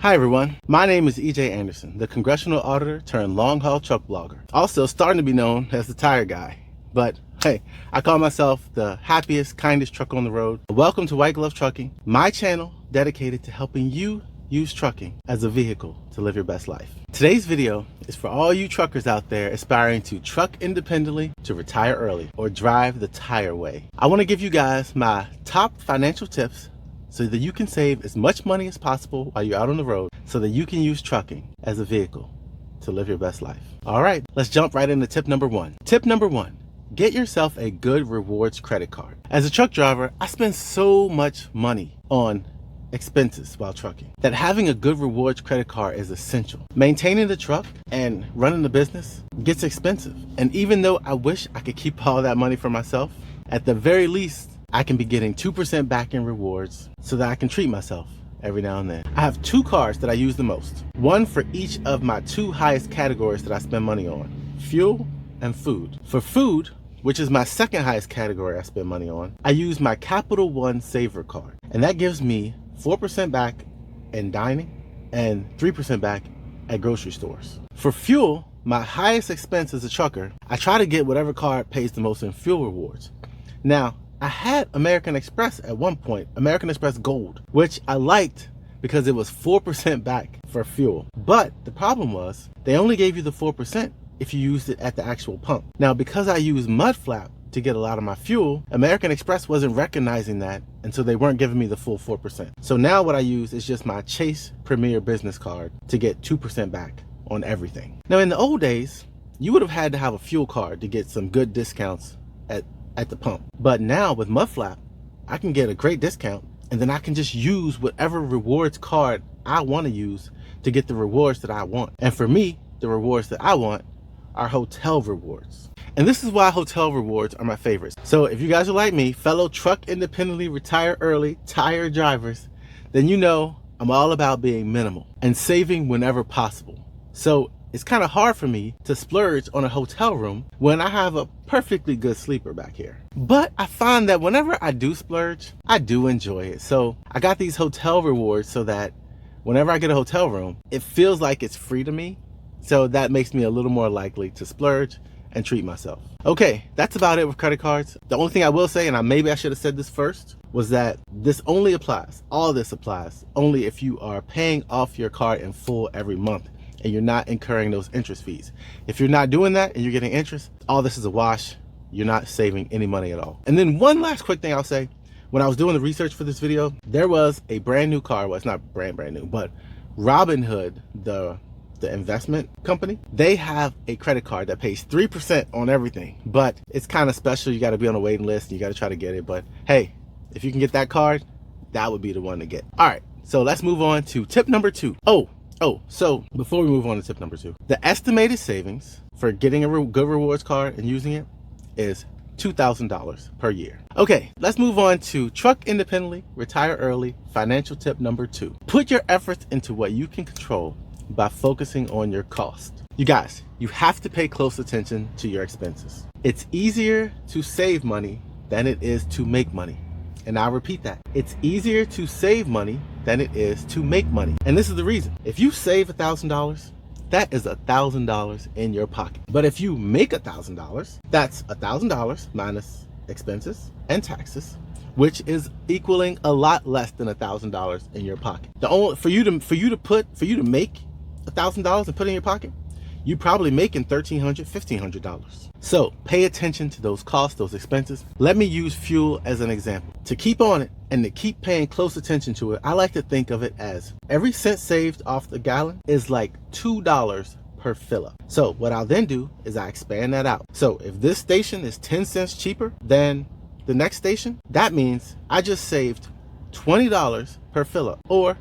Hi everyone, my name is E.J. Anderson, the congressional auditor turned long-haul truck blogger. Also starting to be known as the Tire Guy. But hey, I call myself the happiest, kindest trucker on the road. Welcome to White Glove Trucking, my channel dedicated to helping you use trucking as a vehicle to live your best life. Today's video is for all you truckers out there aspiring to truck independently, to retire early, or drive the T.I.R.E way. I want to give you guys my top financial tips so that you can save as much money as possible while you're out on the road, so that you can use trucking as a vehicle to live your best life. All right, let's jump right into tip number one. Tip number one, get yourself a good rewards credit card. As a truck driver, I spend so much money on expenses while trucking that having a good rewards credit card is essential. Maintaining the truck and running the business gets expensive. And even though I wish I could keep all that money for myself, at the very least, I can be getting 2% back in rewards so that I can treat myself every now and then. I have two cards that I use the most. One for each of my two highest categories that I spend money on: fuel and food. For food, which is my second highest category I spend money on, I use my Capital One Saver card. And that gives me 4% back in dining and 3% back at grocery stores. For fuel, my highest expense as a trucker, I try to get whatever card pays the most in fuel rewards. Now, I had American Express at one point, American Express Gold, which I liked because it was 4% back for fuel. But the problem was they only gave you the 4% if you used it at the actual pump. Now, because I use Mudflap to get a lot of my fuel, American Express wasn't recognizing that, and so they weren't giving me the full 4%. So now what I use is just my Chase Premier Business Card to get 2% back on everything. Now, in the old days, you would have had to have a fuel card to get some good discounts at the pump. But now with Mudflap, I can get a great discount, and then I can just use whatever rewards card I want to use to get the rewards that I want. And for me, the rewards that I want are hotel rewards. And this is why hotel rewards are my favorites. So if you guys are like me, fellow truck independently, retire early, T.I.R.E drivers, then you know I'm all about being minimal and saving whenever possible. So it's kind of hard for me to splurge on a hotel room when I have a perfectly good sleeper back here. But I find that whenever I do splurge, I do enjoy it. So I got these hotel rewards so that whenever I get a hotel room, it feels like it's free to me. So that makes me a little more likely to splurge and treat myself. Okay, that's about it with credit cards. The only thing I will say, and maybe I should have said this first, was that this only applies, all this applies, only if you are paying off your card in full every month and you're not incurring those interest fees. If you're not doing that and you're getting interest, all this is a wash. You're not saving any money at all. And then one last quick thing I'll say, when I was doing the research for this video, there was a brand new car, well, it's not brand new, but Robinhood, the investment company, they have a credit card that pays 3% on everything, but it's kind of special. You got to be on a waiting list and you got to try to get it. But hey, if you can get that card, that would be the one to get. All right, so let's move on to tip number two. So before we move on to tip number two, the estimated savings for getting a good rewards card and using it is $2,000 per year. Okay, let's move on to truck independently, retire early, financial tip number two. Put your efforts into what you can control by focusing on your cost. You guys, you have to pay close attention to your expenses. It's easier to save money than it is to make money. And I'll repeat that. It's easier to save money than it is to make money. And this is the reason. If you save $1,000, that is $1,000 in your pocket. But if you make $1,000, that's $1,000 minus expenses and taxes, which is equaling a lot less than $1,000 in your pocket. For you to make $1,000 and put it in your pocket, you're probably making $1,300, $1,500. So pay attention to those costs, those expenses. Let me use fuel as an example. To keep on it and to keep paying close attention to it, I like to think of it as every cent saved off the gallon is like $2 per fill up. So what I'll then do is I expand that out. So if this station is 10 cents cheaper than the next station, that means I just saved $20 per fill up, or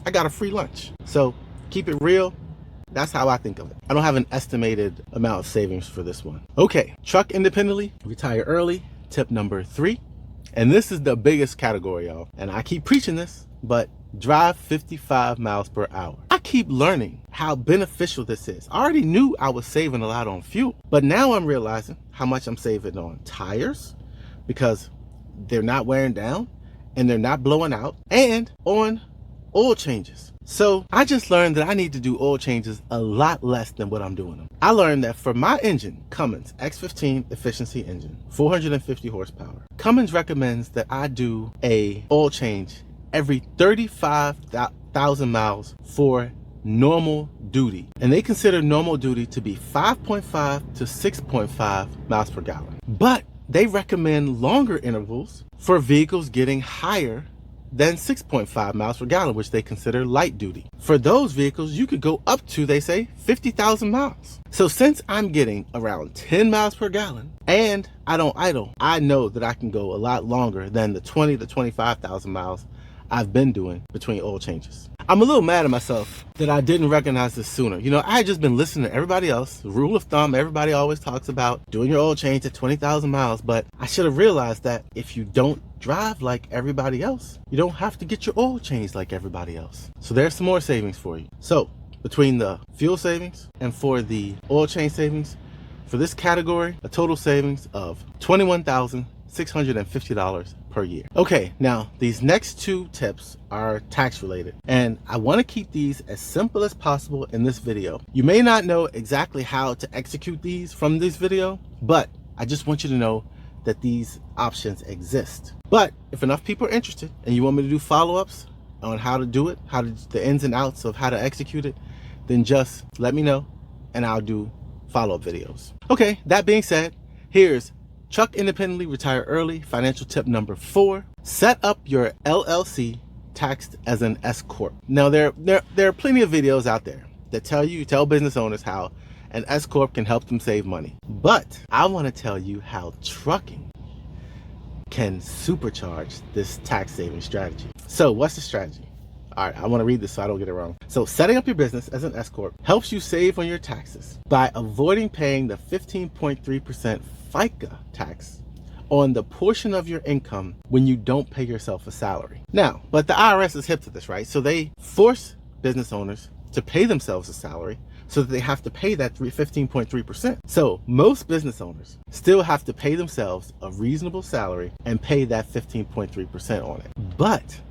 I got a free lunch. So keep it real. That's how I think of it. I don't have an estimated amount of savings for this one. Okay, truck independently, retire early, tip number three. And this is the biggest category, y'all. And I keep preaching this, but drive 55 miles per hour. I keep learning how beneficial this is. I already knew I was saving a lot on fuel, but now I'm realizing how much I'm saving on tires because they're not wearing down and they're not blowing out, and on oil changes. So I just learned that I need to do oil changes a lot less than what I'm doing them. I learned that for my engine, Cummins X15 efficiency engine, 450 horsepower, Cummins recommends that I do a oil change every 35,000 miles for normal duty. And they consider normal duty to be 5.5 to 6.5 miles per gallon. But they recommend longer intervals for vehicles getting higher than 6.5 miles per gallon, which they consider light duty. For those vehicles, you could go up to, they say, 50,000 miles. So since I'm getting around 10 miles per gallon and I don't idle, I know that I can go a lot longer than the 20 to 25,000 miles I've been doing between oil changes. I'm a little mad at myself that I didn't recognize this sooner. You know, I had just been listening to everybody else. The rule of thumb, everybody always talks about doing your oil change at 20,000 miles, but I should have realized that if you don't drive like everybody else, you don't have to get your oil changed like everybody else. So there's some more savings for you. So between the fuel savings and for the oil change savings, for this category, a total savings of $21,650 per year. Okay, now these next two tips are tax related, and I want to keep these as simple as possible in this video. You may not know exactly how to execute these from this video, but I just want you to know that these options exist. But if enough people are interested and you want me to do follow-ups on how to do it, how to the ins and outs of how to execute it, then just let me know and I'll do follow-up videos. Okay, that being said, here's Truck Independently Retire Early financial tip number 4. Set up your LLC taxed as an S Corp. Now there are plenty of videos out there that tell business owners how an S Corp can help them save money. But I want to tell you how trucking can supercharge this tax saving strategy. So what's the strategy? All right, I want to read this so I don't get it wrong. So setting up your business as an S Corp helps you save on your taxes by avoiding paying the 15.3% FICA tax on the portion of your income when you don't pay yourself a salary. Now, but the IRS is hip to this, right? So they force business owners to pay themselves a salary so that they have to pay that 15.3%. So most business owners still have to pay themselves a reasonable salary and pay that 15.3% on it. But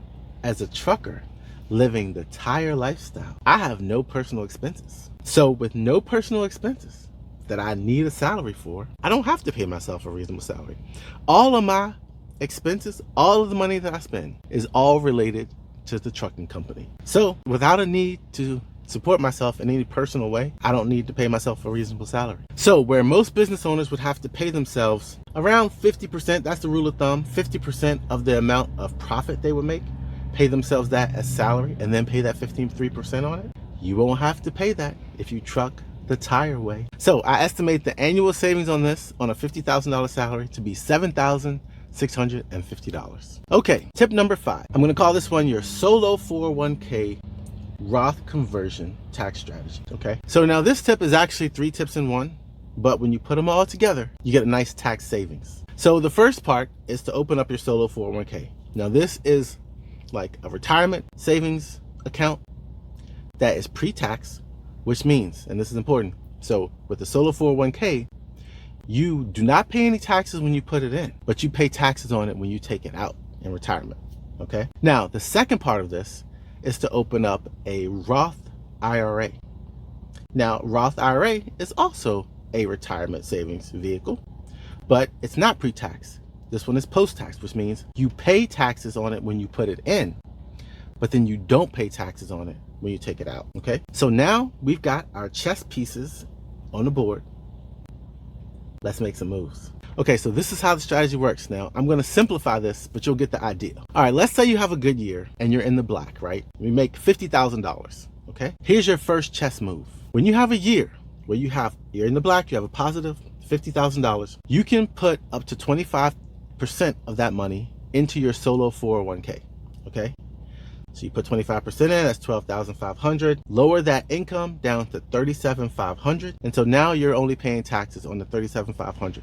as a trucker living the T.I.R.E lifestyle, I have no personal expenses. So with no personal expenses that I need a salary for, I don't have to pay myself a reasonable salary. All of my expenses, all of the money that I spend is all related to the trucking company. So without a need to support myself in any personal way, I don't need to pay myself a reasonable salary. So where most business owners would have to pay themselves around 50%, that's the rule of thumb, 50% of the amount of profit they would make, pay themselves that as salary and then pay that 15.3% on it, you won't have to pay that if you truck the T.I.R.E way. So I estimate the annual savings on this on a $50,000 salary to be $7,650. Okay, tip number 5. I'm going to call this one your solo 401k Roth conversion tax strategy. Okay, so now this tip is actually 3 tips in one, but when you put them all together, you get a nice tax savings. So the first part is to open up your solo 401k. Now this is like a retirement savings account that is pre-tax, which means, and this is important, so with the solo 401k, you do not pay any taxes when you put it in, but you pay taxes on it when you take it out in retirement. Okay, now the second part of this is to open up a Roth IRA. Now, Roth IRA is also a retirement savings vehicle, but it's not pre-tax. This one is post-tax, which means you pay taxes on it when you put it in, but then you don't pay taxes on it when you take it out. Okay, so now we've got our chess pieces on the board. Let's make some moves. Okay, so this is how the strategy works. Now, I'm going to simplify this, but you'll get the idea. All right, let's say you have a good year and you're in the black, right? We make $50,000, okay? Here's your first chess move. When you have a year where you're in the black, you have a positive $50,000, you can put up to 25% of that money into your solo 401k, okay? So you put 25% in, that's $12,500. Lower that income down to $37,500. And so now you're only paying taxes on the $37,500.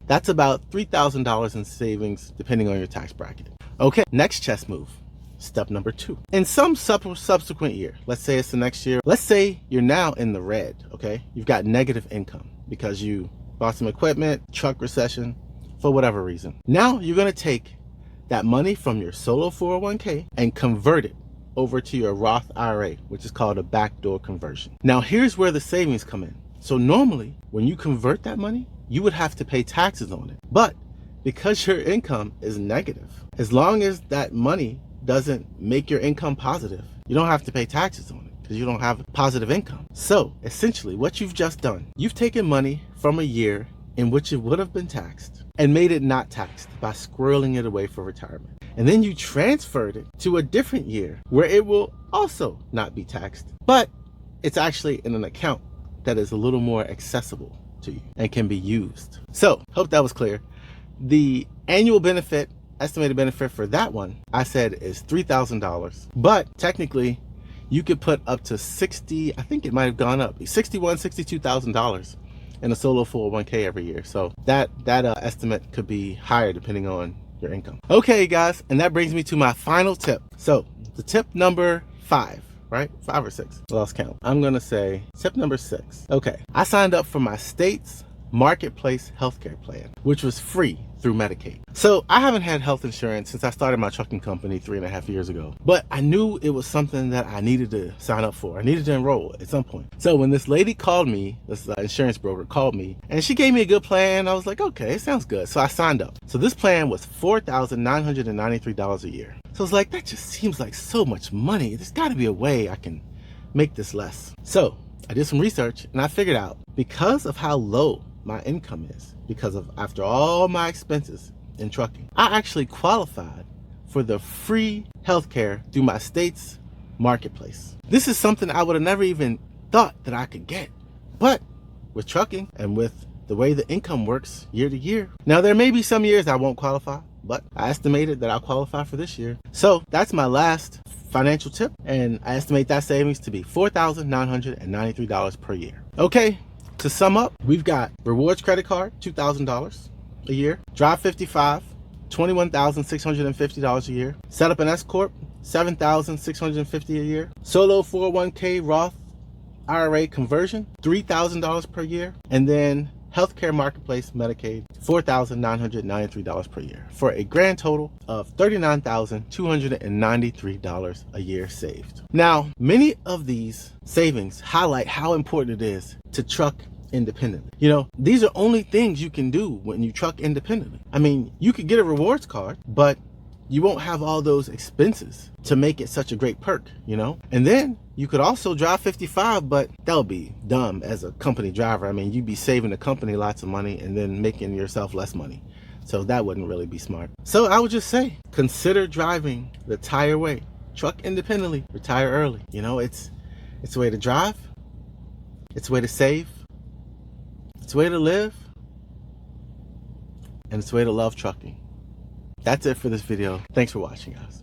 That's about $3,000 in savings, depending on your tax bracket. Okay, next chess move, step number 2. In some subsequent year, let's say it's the next year, let's say you're now in the red, okay? You've got negative income because you bought some equipment, truck recession, for whatever reason. Now you're gonna take that money from your solo 401k and convert it over to your Roth IRA, which is called a backdoor conversion. Now, here's where the savings come in. So normally, when you convert that money, you would have to pay taxes on it. But because your income is negative, as long as that money doesn't make your income positive, you don't have to pay taxes on it because you don't have positive income. So essentially what you've just done, you've taken money from a year in which it would have been taxed and made it not taxed by squirreling it away for retirement. And then you transferred it to a different year where it will also not be taxed, but it's actually in an account that is a little more accessible to you and can be used. So hope that was clear. The annual benefit, estimated benefit for that one, I said is $3,000, but technically you could put up to 60, I think it might have gone up, $62,000 in a solo 401k every year. So that estimate could be higher depending on your income. Okay guys, and that brings me to my final tip. So the tip number 5, right? 5 or 6, I lost count. I'm gonna say tip number 6. Okay, I signed up for my state's marketplace healthcare plan, which was free through Medicaid. So I haven't had health insurance since I started my trucking company 3.5 years ago, but I knew it was something that I needed to sign up for. I needed to enroll at some point. So when this lady called me, this insurance broker called me, and she gave me a good plan, I was like, okay, it sounds good. So I signed up. So this plan was $4,993 a year. So I was like, that just seems like so much money. There's gotta be a way I can make this less. So I did some research and I figured out, because of how low my income is, because of after all my expenses in trucking, I actually qualified for the free healthcare through my state's marketplace. This is something I would have never even thought that I could get, but with trucking and with the way the income works year to year, now there may be some years I won't qualify, but I estimated that I'll qualify for this year. So that's my last financial tip, and I estimate that savings to be $4,993 per year. Okay, to sum up, we've got rewards credit card, $2,000 a year. Drive 55, $21,650 a year. Set up an S Corp, $7,650 a year. Solo 401k Roth IRA conversion, $3,000 per year. And then healthcare marketplace Medicaid, $4,993 per year, for a grand total of $39,293 a year saved. Now, many of these savings highlight how important it is to truck independently. You know, these are only things you can do when you truck independently. I mean, you could get a rewards card, but you won't have all those expenses to make it such a great perk, you know? And then you could also drive 55, but that would be dumb as a company driver. I mean, you'd be saving the company lots of money and then making yourself less money. So that wouldn't really be smart. So I would just say, consider driving the T.I.R.E. way. Truck independently, retire early. You know, it's a way to drive, it's a way to save, it's a way to live, and it's a way to love trucking. That's it for this video. Thanks for watching, guys.